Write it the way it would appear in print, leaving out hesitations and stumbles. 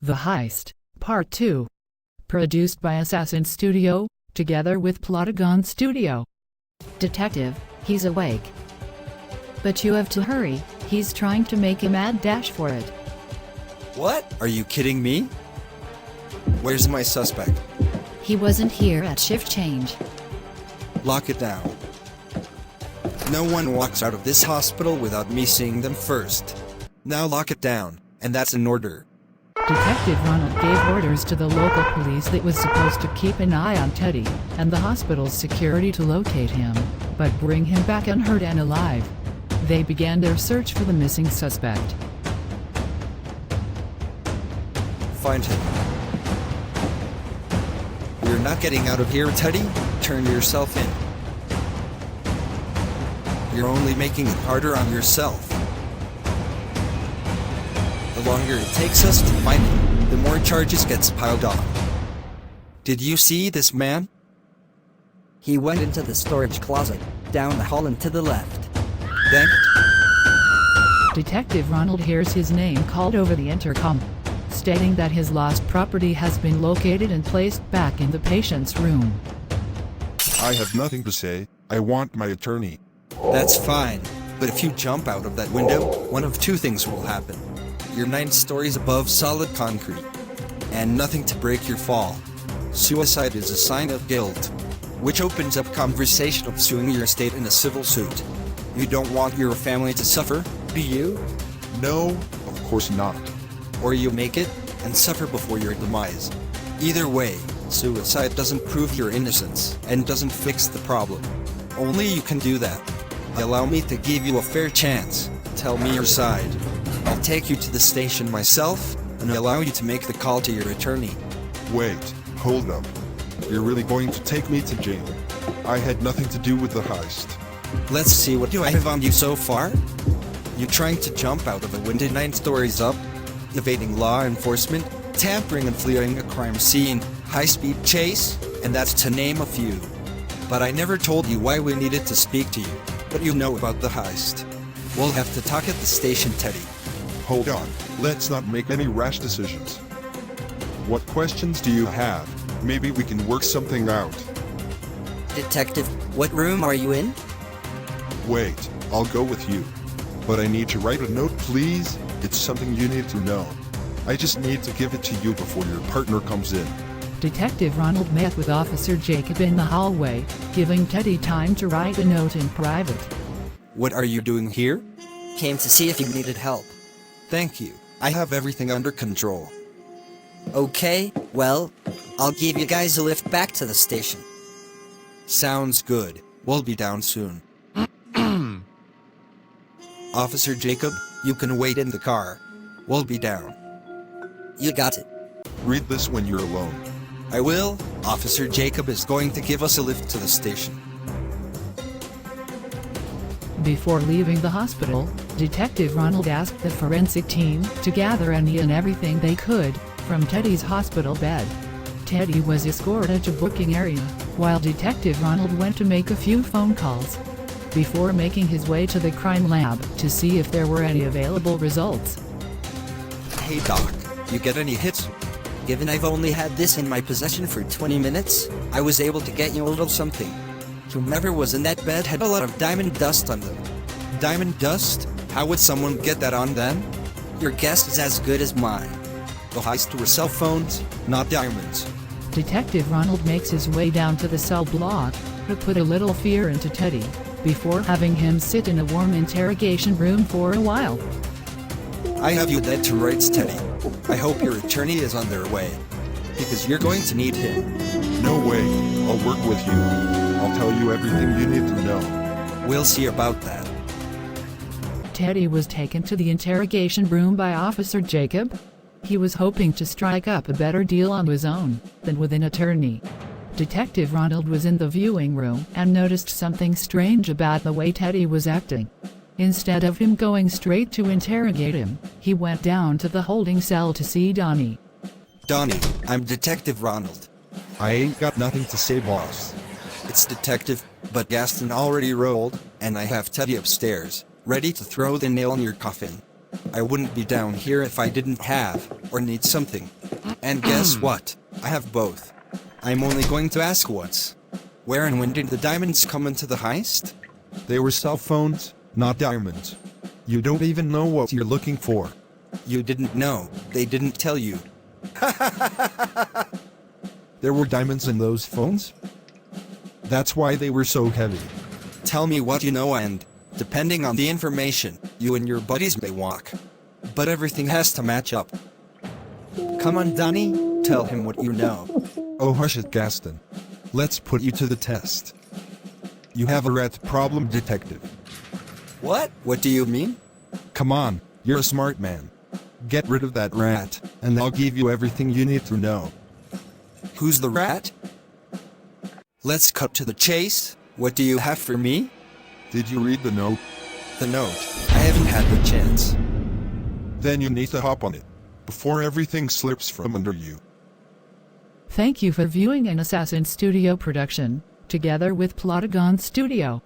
The Heist, Part 2. Produced by AssassinStudio, together with Plotagon Studio. Detective, he's awake. But you have to hurry, he's trying to make a mad dash for it. What? Are you kidding me? Where's my suspect? He wasn't here at shift change. Lock it down. No one walks out of this hospital without me seeing them first. Now lock it down, and that's an order. Detective Ronald gave orders to the local police that was supposed to keep an eye on Teddy, and the hospital's security to locate him, but bring him back unhurt and alive. They began their search for the missing suspect. Find him. You're not getting out of here, Teddy. Turn yourself in. You're only making it harder on yourself. The longer it takes us to find him, the more charges gets piled on. Did you see this man? He went into the storage closet, down the hall and to the left. Then? Detective Ronald hears his name called over the intercom, stating that his lost property has been located and placed back in the patient's room. I have nothing to say. I want my attorney. That's fine, but if you jump out of that window, one of two things will happen. You're 9 stories above solid concrete, and nothing to break your fall. Suicide is a sign of guilt, which opens up conversation of suing your estate in a civil suit. You don't want your family to suffer, do you? No, of course not. Or you make it, and suffer before your demise. Either way, suicide doesn't prove your innocence, and doesn't fix the problem. Only you can do that. Allow me to give you a fair chance. Tell me your side. I'll take you to the station myself, and allow you to make the call to your attorney. Wait, hold up. You're really going to take me to jail? I had nothing to do with the heist. Let's see, what do I have on you so far? You trying to jump out of a window 9 stories up, evading law enforcement, tampering and fleeing a crime scene, high-speed chase, and that's to name a few. But I never told you why we needed to speak to you, but you know about the heist. We'll have to talk at the station, Teddy. Hold on, let's not make any rash decisions. What questions do you have? Maybe we can work something out. Detective, what room are you in? Wait, I'll go with you. But I need to write a note, please. It's something you need to know. I just need to give it to you before your partner comes in. Detective Ronald met with Officer Jacob in the hallway, giving Teddy time to write a note in private. What are you doing here? Came to see if you needed help. Thank you. I have everything under control. Okay, well, I'll give you guys a lift back to the station. Sounds good. We'll be down soon. Officer Jacob, you can wait in the car. We'll be down. You got it. Read this when you're alone. I will. Officer Jacob is going to give us a lift to the station. Before leaving the hospital, Detective Ronald asked the forensic team to gather any and everything they could from Teddy's hospital bed. Teddy was escorted to booking area, while Detective Ronald went to make a few phone calls before making his way to the crime lab to see if there were any available results. Hey Doc, you get any hits? Given I've only had this in my possession for 20 minutes, I was able to get you a little something. Whomever was in that bed had a lot of diamond dust on them. Diamond dust? How would someone get that on them? Your guess is as good as mine. The heist were cell phones, not diamonds. Detective Ronald makes his way down to the cell block to put a little fear into Teddy, before having him sit in a warm interrogation room for a while. I have you dead to rights, Teddy. I hope your attorney is on their way, because you're going to need him. No way, I'll work with you. I'll tell you everything you need to know. We'll see about that. Teddy was taken to the interrogation room by Officer Jacob. He was hoping to strike up a better deal on his own than with an attorney. Detective Ronald was in the viewing room and noticed something strange about the way Teddy was acting. Instead of him going straight to interrogate him, he went down to the holding cell to see Donnie. Donnie, I'm Detective Ronald. I ain't got nothing to say, boss. It's Detective, but Gaston already rolled, and I have Teddy upstairs, ready to throw the nail in your coffin. I wouldn't be down here if I didn't have, or need something. And guess what? I have both. I'm only going to ask once. Where and when did the diamonds come into the heist? They were cell phones, not diamonds. You don't even know what you're looking for. You didn't know. They didn't tell you. There were diamonds in those phones? That's why they were so heavy. Tell me what you know and, depending on the information, you and your buddies may walk. But everything has to match up. Come on, Donnie, tell him what you know. Oh, hush it, Gaston. Let's put you to the test. You have a rat problem, detective. What? What do you mean? Come on, you're a smart man. Get rid of that rat, and I'll give you everything you need to know. Who's the rat? Let's cut to the chase. What do you have for me? Did you read the note? The note. I haven't had the chance. Then you need to hop on it, before everything slips from under you. Thank you for viewing an AssassinStudio production, together with Plotagon Studio.